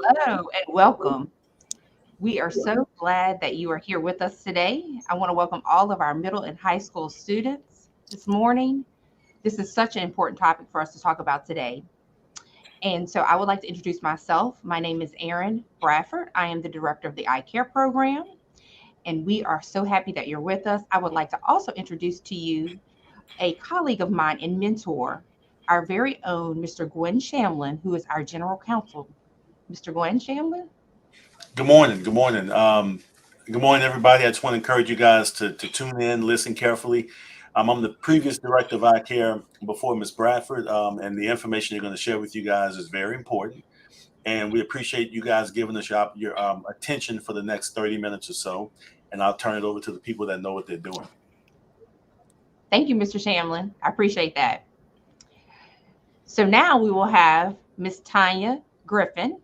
Hello and welcome. We are so glad that you are here with us today. I want to welcome all of our middle and high school students this morning. This is such an important topic for us to talk about today. And so I would like to introduce myself. My name is Erin Bradford. I am the director of the Eye Care program, and we are so happy that you're with us. I would like to also introduce to you a colleague of mine and mentor, our very own Mr. Gwen Shamlin, who is our general counsel. Mr. Gwen Shamlin? Good morning. Good morning. Good morning, everybody. I just want to encourage you guys to tune in, listen carefully. I'm the previous director of eye care before Ms. Bradford, and the information you're going to share with you guys is very important. And we appreciate you guys giving us your attention for the next 30 minutes or so. And I'll turn it over to the people that know what they're doing. Thank you, Mr. Shamlin. I appreciate that. So now we will have Miss Tanya Griffin,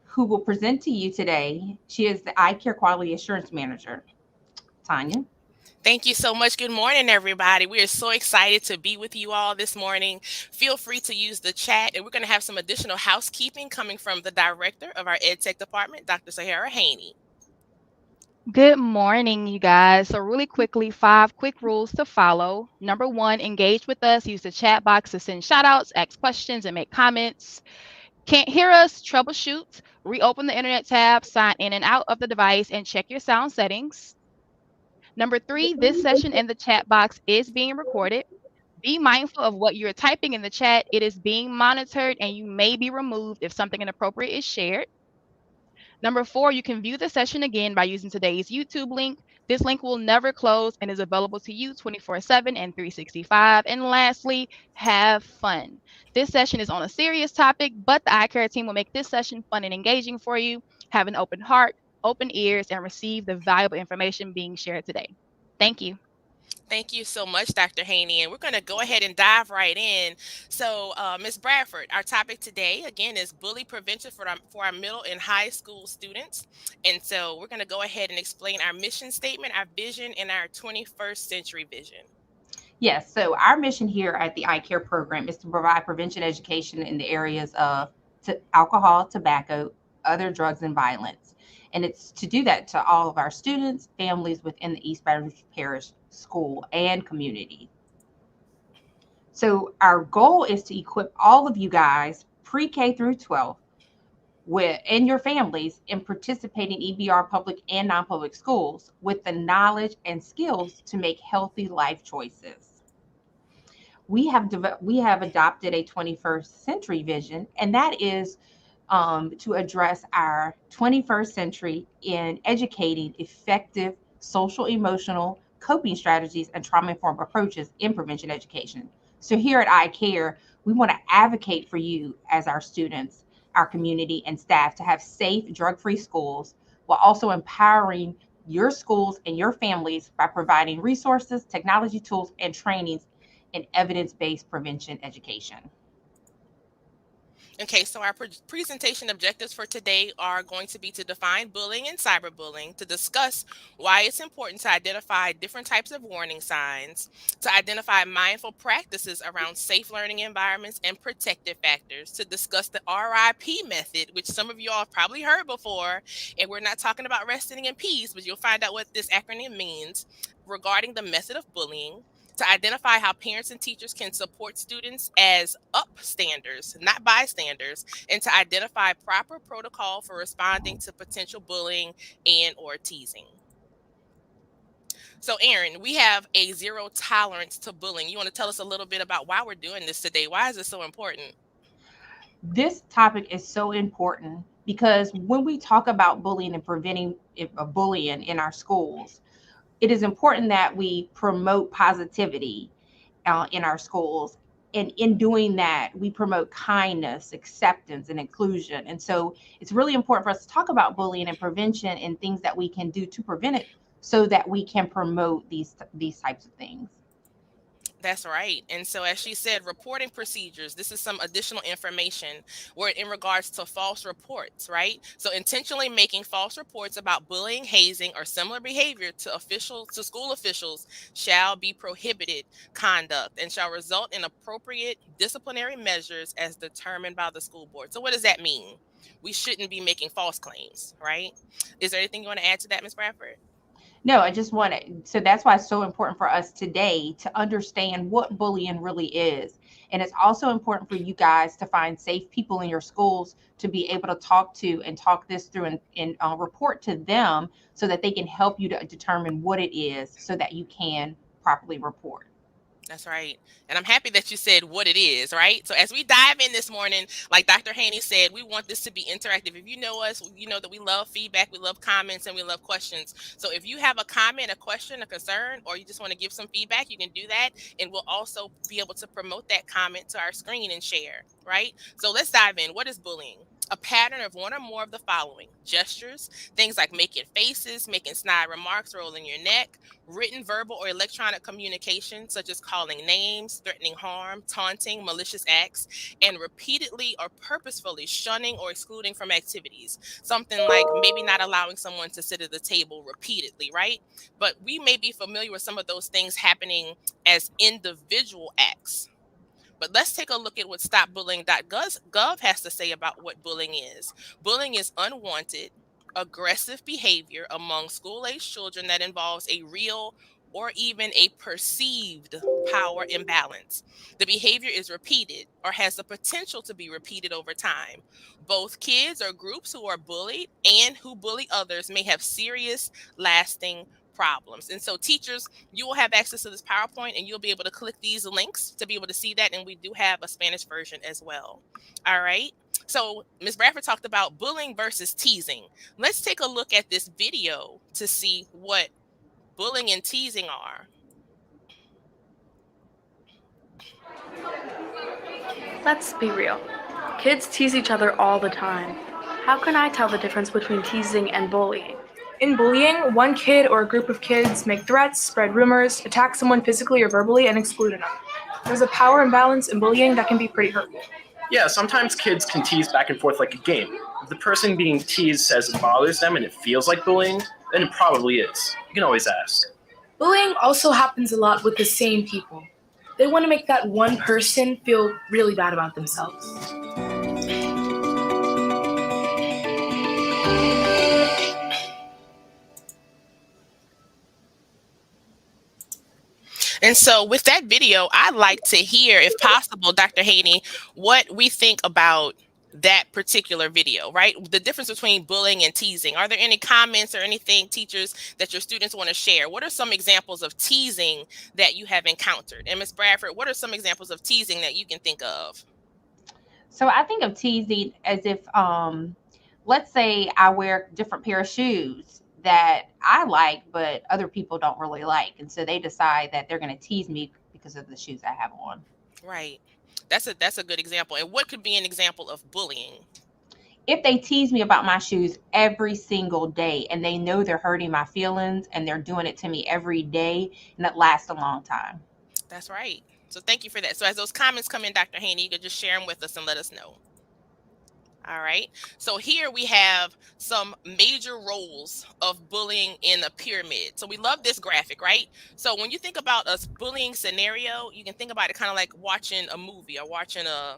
who will present to you today. She is the Eye Care Quality Assurance Manager. Tanya. Thank you so much. Good morning, everybody. We are so excited to be with you all this morning. Feel free to use the chat, and we're going to have some additional housekeeping coming from the director of our EdTech department, Dr. Sahara Haney. Good morning, you guys. So, really quickly, 5 quick rules to follow. Number one, engage with us. Use the chat box to send shout outs, ask questions, and make comments. Can't hear us? Troubleshoot. Reopen the internet tab, sign in and out of the device, and check your sound settings. Number three, this session in the chat box is being recorded. Be mindful of what you're typing in the chat. It is being monitored, and you may be removed if something inappropriate is shared. Number four, you can view the session again by using today's YouTube link. This link will never close and is available to you 24/7 and 365. And lastly, have fun. This session is on a serious topic, but the eye care team will make this session fun and engaging for you. Have an open heart, open ears, and receive the valuable information being shared today. Thank you. Thank you so much, Dr. Haney. And we're going to go ahead and dive right in. So, Ms. Bradford, our topic today, again, is bully prevention for our middle and high school students. And so we're going to go ahead and explain our mission statement, our vision, and our 21st century vision. Yes, so our mission here at the Eye Care program is to provide prevention education in the areas of alcohol, tobacco, other drugs, and violence. And it's to do that to all of our students, families within the East Baton Rouge Parish School and community. So our goal is to equip all of you guys, pre-K through 12, and your families in participating EBR public and non-public schools with the knowledge and skills to make healthy life choices. We have adopted a 21st century vision, and that is to address our 21st century in educating effective social emotional coping strategies and trauma informed approaches in prevention education. So here at Eye Care, we want to advocate for you as our students, our community, and staff to have safe, drug free schools while also empowering your schools and your families by providing resources, technology tools, and trainings in evidence based prevention education. Okay, so our presentation objectives for today are going to be to define bullying and cyberbullying, to discuss why it's important to identify different types of warning signs, to identify mindful practices around safe learning environments and protective factors, to discuss the RIP method, which some of you all have probably heard before, and we're not talking about resting in peace, but you'll find out what this acronym means, regarding the method of bullying, to identify how parents and teachers can support students as upstanders, not bystanders, and to identify proper protocol for responding to potential bullying and or teasing. So, Erin, we have a zero tolerance to bullying. You want to tell us a little bit about why we're doing this today? Why is this so important? This topic is so important because when we talk about bullying and preventing bullying in our schools, it is important that we promote positivity in our schools. And in doing that, we promote kindness, acceptance, and inclusion. And so it's really important for us to talk about bullying and prevention and things that we can do to prevent it so that we can promote these types of things. That's right. And so, as she said, reporting procedures, this is some additional information where in regards to false reports, right? So, intentionally making false reports about bullying, hazing, or similar behavior to school officials shall be prohibited conduct and shall result in appropriate disciplinary measures as determined by the school board. So, what does that mean? We shouldn't be making false claims, right? Is there anything you want to add to that, Ms. Bradford? No, I just want to. So that's why it's so important for us today to understand what bullying really is. And it's also important for you guys to find safe people in your schools to be able to talk to and talk this through and report to them so that they can help you to determine what it is so that you can properly report. That's right. And I'm happy that you said what it is, right? So as we dive in this morning, like Dr. Haney said, we want this to be interactive. If you know us, you know that we love feedback, we love comments, and we love questions. So if you have a comment, a question, a concern, or you just want to give some feedback, you can do that. And we'll also be able to promote that comment to our screen and share, right? So let's dive in. What is bullying? A pattern of one or more of the following: gestures, things like making faces, making snide remarks, rolling your neck; written, verbal, or electronic communication, such as calling names, threatening harm, taunting, malicious acts; and repeatedly or purposefully shunning or excluding from activities. Something like maybe not allowing someone to sit at the table repeatedly, right? But we may be familiar with some of those things happening as individual acts. But let's take a look at what stopbullying.gov has to say about what bullying is. Bullying is unwanted, aggressive behavior among school age children that involves a real or even a perceived power imbalance. The behavior is repeated or has the potential to be repeated over time. Both kids or groups who are bullied and who bully others may have serious, lasting problems. And so, teachers, you will have access to this PowerPoint and you'll be able to click these links to be able to see that. And we do have a Spanish version as well. All right. So, Ms. Bradford talked about bullying versus teasing. Let's take a look at this video to see what bullying and teasing are. Let's be real. Kids tease each other all the time. How can I tell the difference between teasing and bullying? In bullying, one kid or a group of kids make threats, spread rumors, attack someone physically or verbally, and exclude another. There's a power imbalance in bullying that can be pretty hurtful. Yeah, sometimes kids can tease back and forth like a game. If the person being teased says it bothers them and it feels like bullying, then it probably is. You can always ask. Bullying also happens a lot with the same people. They want to make that one person feel really bad about themselves. And so, with that video, I'd like to hear, if possible, Dr. Haney, what we think about that particular video, right? The difference between bullying and teasing. Are there any comments or anything, teachers, that your students want to share? What are some examples of teasing that you have encountered? And Ms. Bradford, what are some examples of teasing that you can think of? So I think of teasing as if, let's say I wear a different pair of shoes that I like, but other people don't really like. And so they decide that they're going to tease me because of the shoes I have on. Right. That's a good example. And what could be an example of bullying? If they tease me about my shoes every single day and they know they're hurting my feelings and they're doing it to me every day, and it lasts a long time. That's right. So thank you for that. So as those comments come in, Dr. Haney, you could just share them with us and let us know. All right. So here we have some major roles of bullying in a pyramid. So we love this graphic, right? So when you think about a bullying scenario, you can think about it kind of like watching a movie or watching a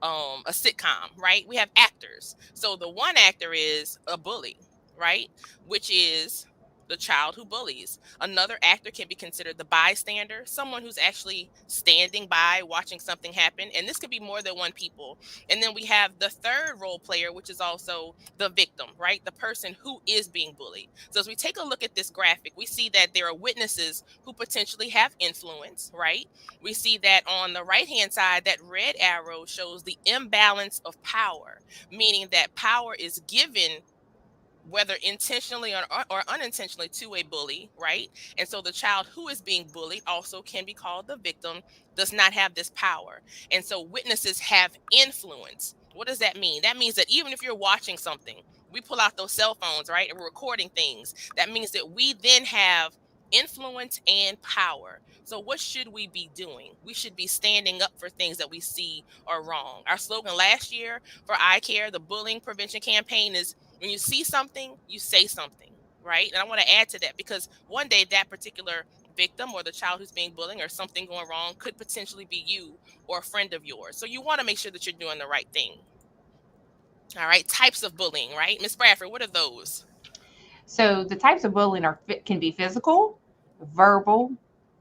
sitcom, right? We have actors. So the one actor is a bully, right? Which is the child who bullies. Another actor can be considered the bystander, someone who's actually standing by watching something happen. And this could be more than one people. And then we have the third role player, which is also the victim, right? The person who is being bullied. So as we take a look at this graphic, we see that there are witnesses who potentially have influence, right? We see that on the right-hand side, that red arrow shows the imbalance of power, meaning that power is given whether intentionally or unintentionally to a bully, right? And so the child who is being bullied also can be called the victim, does not have this power. And so witnesses have influence. What does that mean? That means that even if you're watching something, we pull out those cell phones, right? And we're recording things. That means that we then have influence and power. So, what should we be doing? We should be standing up for things that we see are wrong. Our slogan last year for eye care, the bullying prevention campaign, is when you see something, you say something, right? And I want to add to that because one day that particular victim or the child who's being bullied or something going wrong could potentially be you or a friend of yours. So, you want to make sure that you're doing the right thing. All right, types of bullying, right? Miss Bradford, what are those? So the types of bullying can be physical, verbal,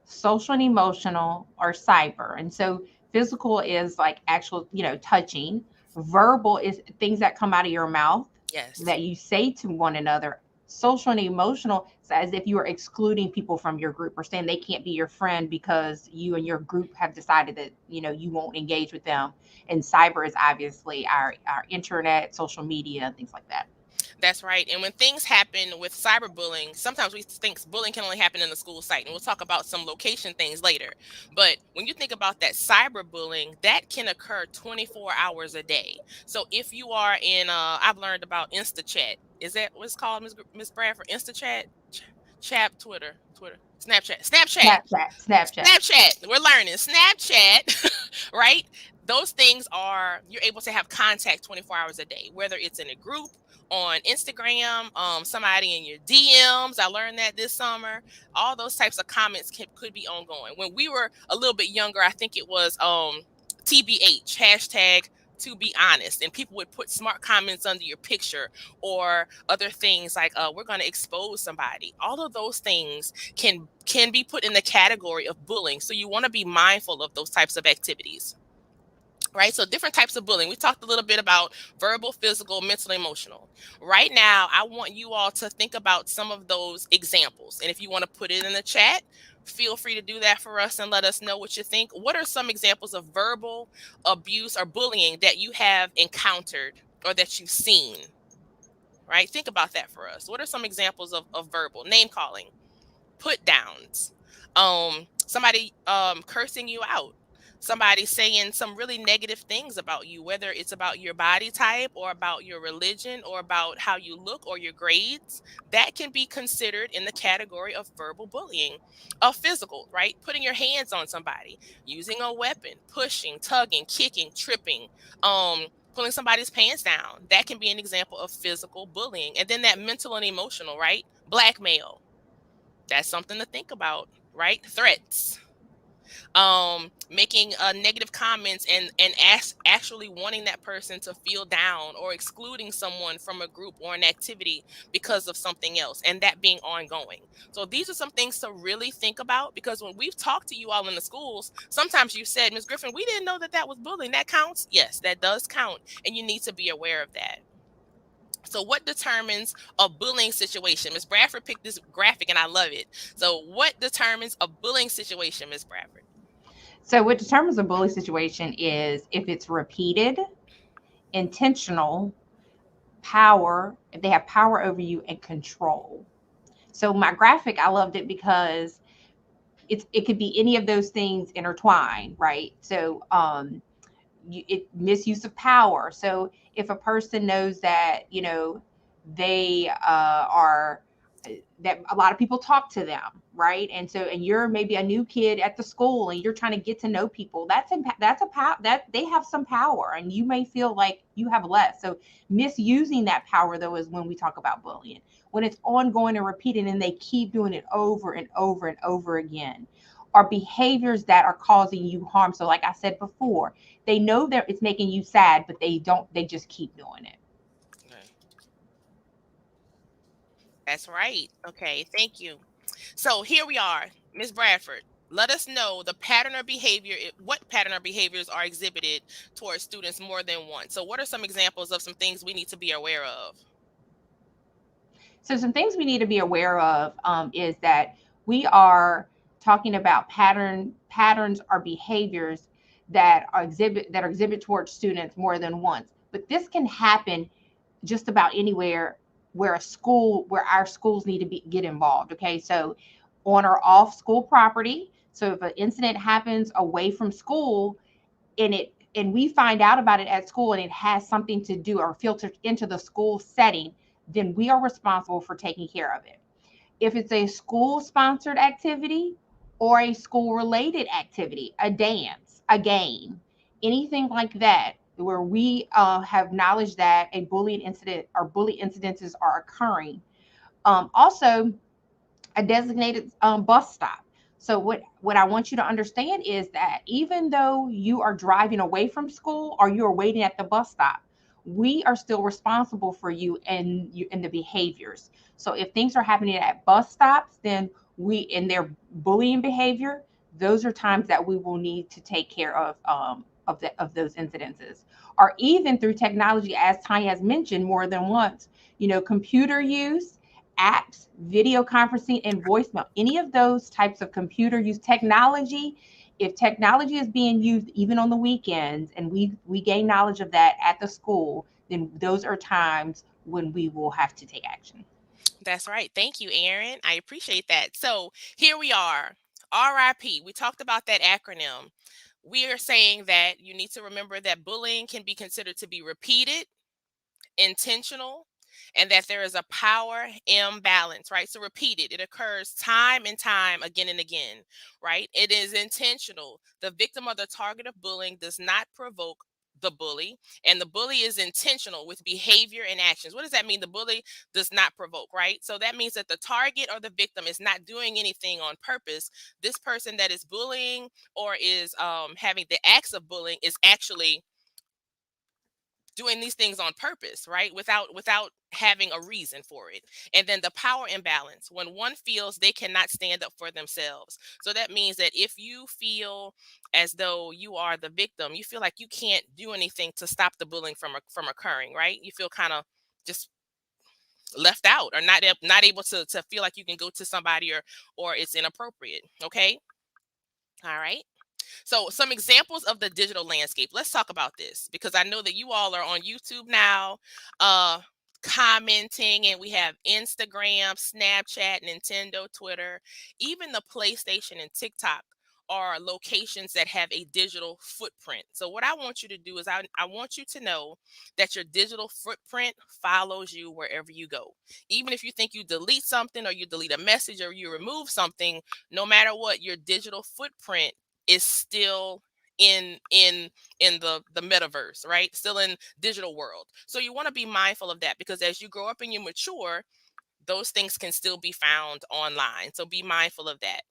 social and emotional, or cyber. And so physical is like actual, touching. Verbal is things that come out of your mouth Yes. that you say to one another. Social and emotional is as if you are excluding people from your group or saying they can't be your friend because you and your group have decided that you won't engage with them. And cyber is obviously our internet, social media, and things like that. That's right. And when things happen with cyberbullying, sometimes we think bullying can only happen in the school site. And we'll talk about some location things later. But when you think about that cyberbullying, that can occur 24 hours a day. So if you are in, I've learned about InstaChat. Is that what's called, Miss Bradford? InstaChat? Chat, Twitter, Snapchat. Snapchat. Snapchat. We're learning Snapchat, right? Those things are you're able to have contact 24 hours a day, whether it's in a group on Instagram, somebody in your DMs. I learned that this summer. All those types of comments could be ongoing. When we were a little bit younger, I think it was TBH hashtag to be honest, and people would put smart comments under your picture or other things like we're going to expose somebody. All of those things can be put in the category of bullying. So you want to be mindful of those types of activities. Right. So different types of bullying. We talked a little bit about verbal, physical, mental, emotional. Right now, I want you all to think about some of those examples. And if you want to put it in the chat, feel free to do that for us and let us know what you think. What are some examples of verbal abuse or bullying that you have encountered or that you've seen? Right. Think about that for us. What are some examples of verbal name calling, put downs, somebody cursing you out, somebody saying some really negative things about you, whether it's about your body type or about your religion or about how you look or your grades. That can be considered in the category of verbal bullying. Physical, right? Putting your hands on somebody, using a weapon, pushing, tugging, kicking, tripping, pulling somebody's pants down. That can be an example of physical bullying. And then that mental and emotional, right? Blackmail, that's something to think about, right? Threats, making negative comments and actually wanting that person to feel down or excluding someone from a group or an activity because of something else, and that being ongoing. So these are some things to really think about, because when we've talked to you all in the schools, sometimes you said, Ms. Griffin, we didn't know that that was bullying. That counts. Yes, that does count, and you need to be aware of that. So, what determines a bullying situation? Ms. Bradford picked this graphic and I love it. So, what determines a bullying situation, Ms. Bradford? So what determines a bully situation is if it's repeated, intentional, power, if they have power over you, and control. So my graphic, I loved it because it could be any of those things intertwined, right? So misuse of power. So if a person knows that they are that a lot of people talk to them, right? And you're maybe a new kid at the school and you're trying to get to know people. That's a power that they have some power, and you may feel like you have less. So misusing that power, though, is when we talk about bullying. When it's ongoing and repeated, and they keep doing it over and over and over again, are behaviors that are causing you harm. So like I said before, they know that it's making you sad, but they just keep doing it. Okay. That's right. Okay, thank you. So here we are, Ms. Bradford. Let us know the pattern or behavior, what pattern or behaviors are exhibited towards students more than once. So what are some examples of some things we need to be aware of? So some things we need to be aware of is that we are talking about patterns or behaviors that are exhibit towards students more than once. But this can happen just about anywhere where our schools need to get involved. Okay, so on or off school property. So if an incident happens away from school, and we find out about it at school and it has something to do or filtered into the school setting, then we are responsible for taking care of it. If it's a school sponsored activity or a school related activity, a dance, a game, anything like that, where we have knowledge that a bullying incident or bully incidences are occurring. Also, a designated bus stop. So what I want you to understand is that even though you are driving away from school or you are waiting at the bus stop, we are still responsible for you and the behaviors. So if things are happening at bus stops, then we in their bullying behavior, those are times that we will need to take care of those incidences. Or even through technology, as Tanya has mentioned more than once, computer use, apps, video conferencing, and voicemail, any of those types of computer use technology, if technology is being used even on the weekends and we gain knowledge of that at the school, then those are times when we will have to take action. That's right. Thank you, Aaron. I appreciate that. So here we are. RIP. We talked about that acronym. We are saying that you need to remember that bullying can be considered to be repeated, intentional, and that there is a power imbalance, right? So repeated, it occurs time and time again and again, right? It is intentional. The victim or the target of bullying does not provoke the bully, and the bully is intentional with behavior and actions. What does that mean? The bully does not provoke, right? So that means that the target or the victim is not doing anything on purpose. This person that is bullying or is having the acts of bullying is actually doing these things on purpose, right? Without having a reason for it. And then the power imbalance, when one feels they cannot stand up for themselves. So that means that if you feel as though you are the victim, you feel like you can't do anything to stop the bullying from occurring, right? You feel kind of just left out, or not able to feel like you can go to somebody, or it's inappropriate. Okay. All right. So, some examples of the digital landscape. Let's talk about this because I know that you all are on YouTube now, uh, commenting, and we have Instagram, Snapchat, Nintendo, Twitter, even the PlayStation and TikTok are locations that have a digital footprint. So, what I want you to do is I want you to know that your digital footprint follows you wherever you go. Even if you think you delete something or you delete a message or you remove something, no matter what, your digital footprint is still in the metaverse, right? Still in digital world. So you want to be mindful of that because as you grow up and you mature, those things can still be found online. So be mindful of that.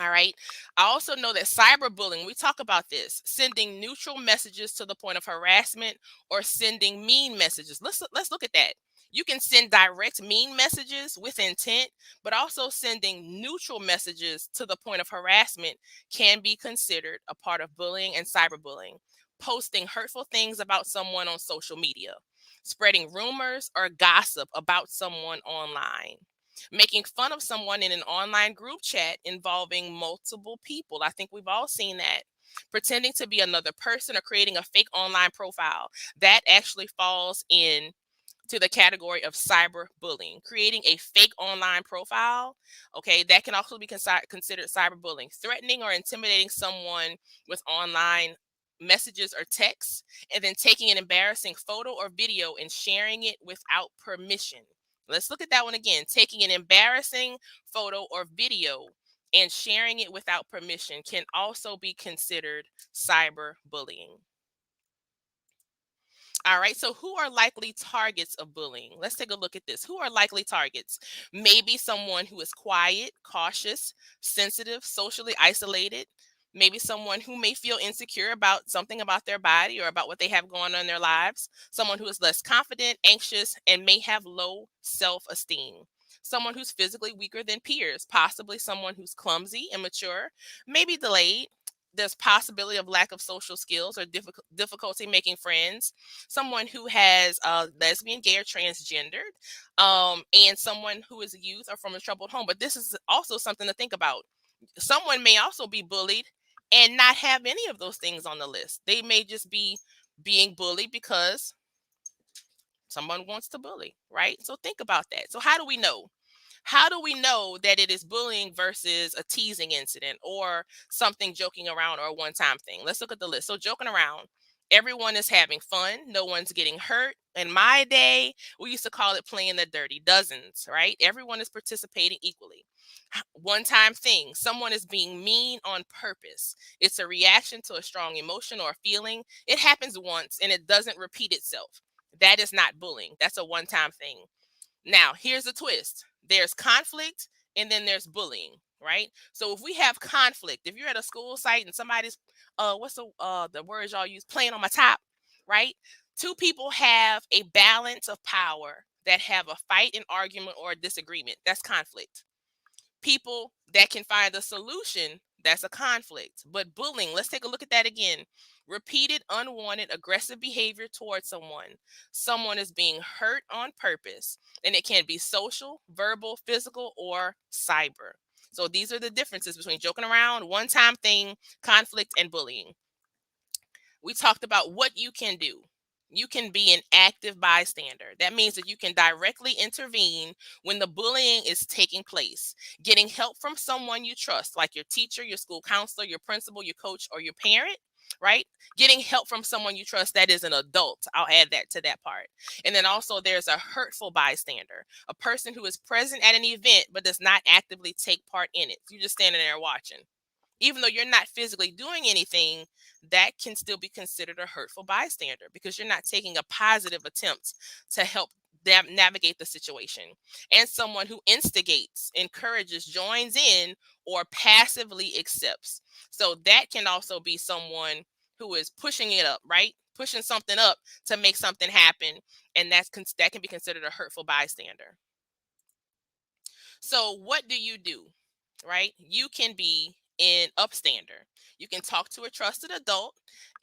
All right. I also know that cyberbullying, we talk about this, sending neutral messages to the point of harassment or sending mean messages. Let's look at that. You can send direct mean messages with intent, but also sending neutral messages to the point of harassment can be considered a part of bullying and cyberbullying. Posting hurtful things about someone on social media, spreading rumors or gossip about someone online, making fun of someone in an online group chat involving multiple people. I think we've all seen that. Pretending to be another person or creating a fake online profile. That actually falls in to the category of cyberbullying. Creating a fake online profile, okay, that can also be considered cyberbullying. Threatening or intimidating someone with online messages or texts, and then taking an embarrassing photo or video and sharing it without permission. Let's look at that one again. Taking an embarrassing photo or video and sharing it without permission can also be considered cyberbullying. All right. So, who are likely targets of bullying? Let's take a look at this. Who are likely targets? Maybe someone who is quiet, cautious, sensitive, socially isolated. Maybe someone who may feel insecure about something about their body or about what they have going on in their lives. Someone who is less confident, anxious, and may have low self esteem. Someone who's physically weaker than peers, possibly someone who's clumsy, immature, maybe delayed. There's possibility of lack of social skills or difficulty making friends, someone who has lesbian, gay, or transgendered, and someone who is a youth or from a troubled home. But this is also something to think about. Someone may also be bullied and not have any of those things on the list. They may just be being bullied because someone wants to bully, right? So think about that. So how do we know? How do we know that it is bullying versus a teasing incident or something joking around or a one-time thing? Let's look at the list. So joking around, Everyone is having fun. No one's getting hurt. In my day, we used to call it playing the dirty dozens, right? Everyone is participating equally. One time thing, someone is being mean on purpose. It's a reaction to a strong emotion or feeling. It happens once and it doesn't repeat itself. That is not bullying. That's a one time thing. Now, here's the twist. There's conflict and then there's bullying, right? So if we have conflict, if you're at a school site and somebody's what's the words y'all use, playing on my top, right? Two people have a balance of power that have a fight, an argument, or a disagreement. That's conflict. People that can find a solution, that's a conflict. But bullying, let's take a look at that again. Repeated, unwanted, aggressive behavior towards someone. Someone is being hurt on purpose, and it can be social, verbal, physical, or cyber. So these are the differences between joking around, one time thing, conflict, and bullying. We talked about what you can do. You can be an active bystander. That means that you can directly intervene when the bullying is taking place, getting help from someone you trust, like your teacher, your school counselor, your principal, your coach, or your parent, right? Getting help from someone you trust that is an adult. I'll add that to that part. And then also there's a hurtful bystander, a person who is present at an event but does not actively take part in it. You're just standing there watching. Even though you're not physically doing anything, that can still be considered a hurtful bystander because you're not taking a positive attempt to help them navigate the situation. And someone who instigates, encourages, joins in, or passively accepts. So that can also be someone who is pushing it up, right? Pushing something up to make something happen. And that can be considered a hurtful bystander. So what do? Right? You can be an upstander. You can talk to a trusted adult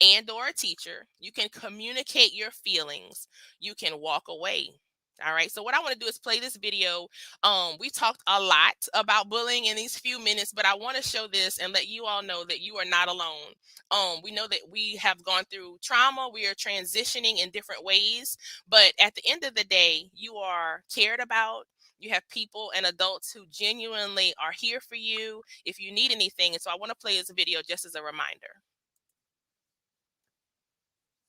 and or a teacher. You can communicate your feelings. You can walk away. All right. So what I want to do is play this video. We talked a lot about bullying in these few minutes, but I want to show this and let you all know that you are not alone. We know that we have gone through trauma. We are transitioning in different ways, but at the end of the day, you are cared about. You have people and adults who genuinely are here for you if you need anything. And so I want to play this video just as a reminder.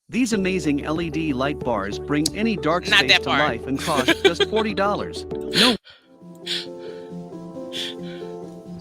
These amazing LED light bars bring any dark Not space that to part. life and cost just $40. No.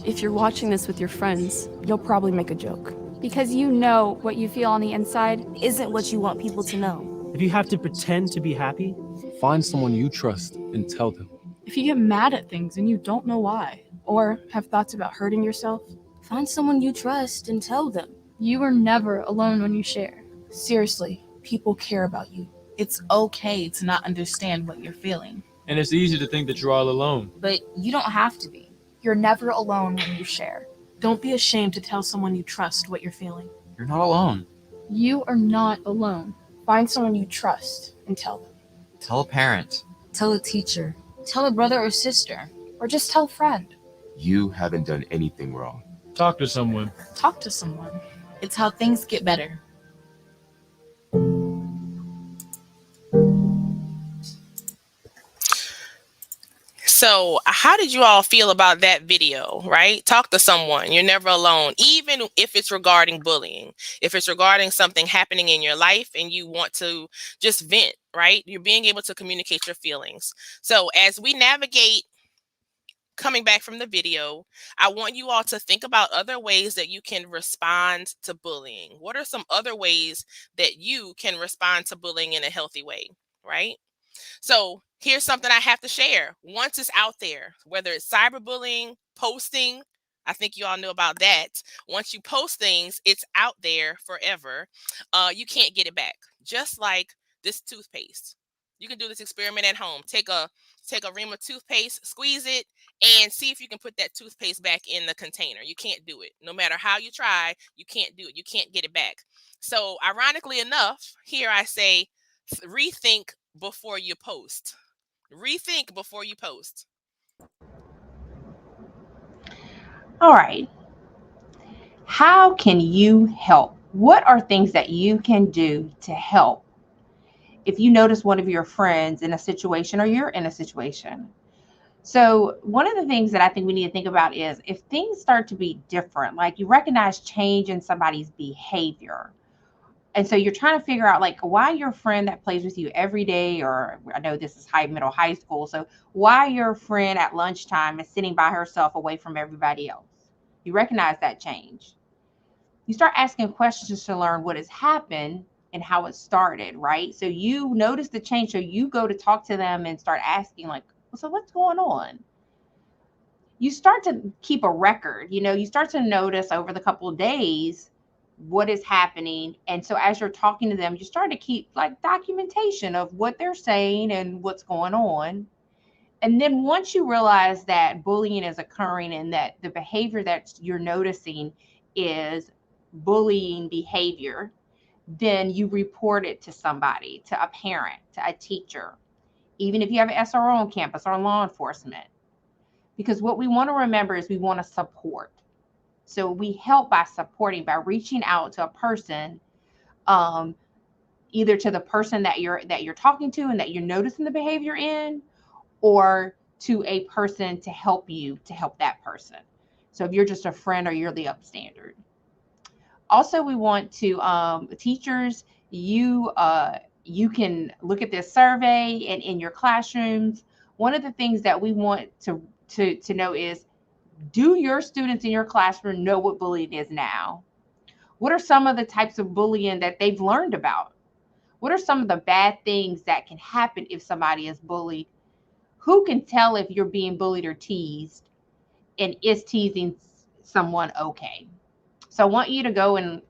If you're watching this with your friends, you'll probably make a joke. Because you know what you feel on the inside isn't what you want people to know. If you have to pretend to be happy, find someone you trust and tell them. If you get mad at things and you don't know why, or have thoughts about hurting yourself, find someone you trust and tell them. You are never alone when you share. Seriously, people care about you. It's okay to not understand what you're feeling. And it's easy to think that you're all alone. But you don't have to be. You're never alone when you share. Don't be ashamed to tell someone you trust what you're feeling. You're not alone. You are not alone. Find someone you trust and tell them. Tell a parent. Tell a teacher. Tell a brother or sister. Or just tell a friend. You haven't done anything wrong. Talk to someone. Talk to someone. It's how things get better. So how did you all feel about that video, right? Talk to someone. You're never alone, even if it's regarding bullying. If it's regarding something happening in your life and you want to just vent, right? You're being able to communicate your feelings. So as we navigate coming back from the video, I want you all to think about other ways that you can respond to bullying. What are some other ways that you can respond to bullying in a healthy way, right? So here's something I have to share. Once it's out there, whether it's cyberbullying, posting, I think you all know about that. Once you post things, it's out there forever. You can't get it back. Just like this toothpaste. You can do this experiment at home. Take a ream of toothpaste, squeeze it, and see if you can put that toothpaste back in the container. You can't do it. No matter how you try, you can't do it. You can't get it back. So ironically enough, here I say, rethink before you post. Rethink before you post. All right. How can you help? What are things that you can do to help if you notice one of your friends in a situation or you're in a situation? So one of the things that I think we need to think about is if things start to be different, like you recognize change in somebody's behavior, And so you're trying to figure out like why your friend that plays with you every day, or I know this is high school, so why your friend at lunchtime is sitting by herself away from everybody else. You recognize that change. You start asking questions to learn what has happened and how it started, right? So you notice the change. So you go to talk to them and start asking, like, so what's going on? You start to keep a record, you start to notice over the couple of days what is happening. And so as you're talking to them, you start to keep like documentation of what they're saying and what's going on. And then once you realize that bullying is occurring and that the behavior that you're noticing is bullying behavior, then you report it to somebody, to a parent, to a teacher, even if you have an SRO on campus or law enforcement. Because what we want to remember is we want to support. So we help by supporting, by reaching out to a person, um, either to the person that you're talking to and that you're noticing the behavior in, or to a person to help you to help that person. So if you're just a friend or you're the upstander. Also, we want to teachers, you can look at this survey and in your classrooms. One of the things that we want to know is, do your students in your classroom know what bullying is now? What are some of the types of bullying that they've learned about? What are some of the bad things that can happen if somebody is bullied? Who can tell if you're being bullied or teased? And is teasing someone okay? So I want you to go and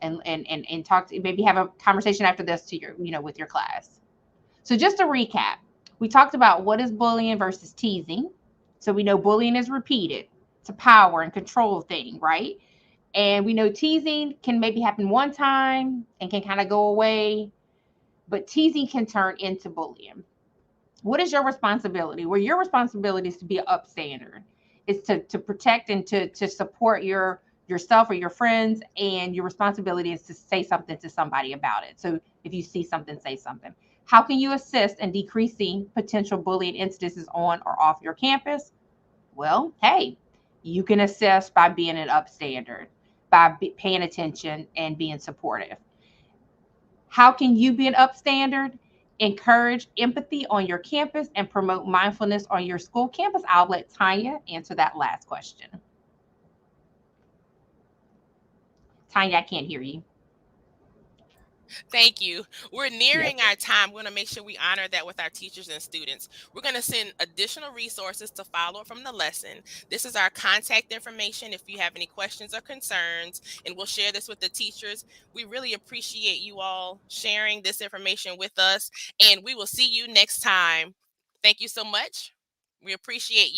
talk to, maybe have a conversation after this to your, with your class. So just to recap, we talked about what is bullying versus teasing. So we know bullying is repeated. It's a power and control thing, right? And we know teasing can maybe happen one time and can kind of go away, but teasing can turn into bullying. What is your responsibility? Well, your responsibility is to be an upstander. It's to protect and to support yourself or your friends, and your responsibility is to say something to somebody about it. So if you see something, say something. How can you assist in decreasing potential bullying incidences on or off your campus? Well, hey, you can assist by being an upstander, by paying attention and being supportive. How can you be an upstander? Encourage empathy on your campus and promote mindfulness on your school campus. I'll let Tanya answer that last question. Tanya, I can't hear you. Thank you. We're Yes. nearing our time. We're going to make sure we honor that with our teachers and students. We're going to send additional resources to follow from the lesson. This is our contact information if you have any questions or concerns, and we'll share this with the teachers. We really appreciate you all sharing this information with us, and we will see you next time. Thank you so much. We appreciate you.